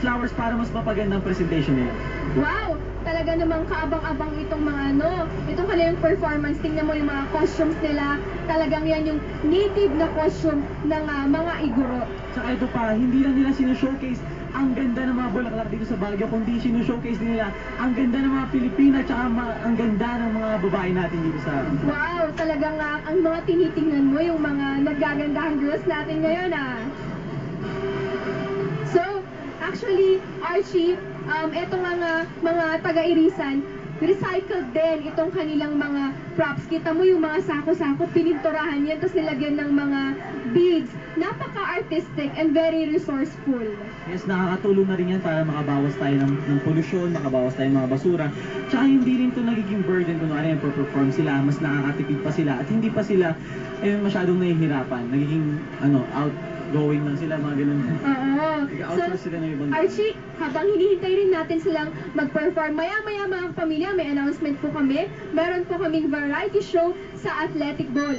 flowers para mas mapaganda ang presentation nila. Wow! Talaga namang kaabang-abang itong mga itong kanilang performance. Tingnan mo yung mga costumes nila. Talagang yan yung native na costume ng mga Igorot. Tsaka ito pa, hindi lang nila sinashowcase ang ganda ng mga bulaklak dito sa Baguio, kundi sinashowcase din nila ang ganda ng mga Pilipina, tsaka ang ganda ng mga babae natin dito sa... Wow! Talagang ang mga tinitingnan mo, yung mga nagagandahang girls natin ngayon So, actually, Archie, eto nga mga taga-Irisan, recycled din itong kanilang mga props. Kita mo yung mga sako-sako, pininturahan yan, tapos nilagyan ng mga beads. Napaka-artistic and very resourceful. Yes, nakakatulong na rin yan para makabawas tayo ng polusyon, makabawas tayo ng mga basura. Tsaka hindi rin ito nagiging burden kung ano yung perform sila, mas nakakatipid pa sila at hindi pa sila masyadong nahihirapan. Nagiging outgoing lang sila, mga ganun. Oo. Outsource sila ng ibang... Archie, habang hinihintay rin natin silang mag-perform, maya-maya mga pamilya, may announcement po kami. Meron po kaming variety show sa Athletic Bowl.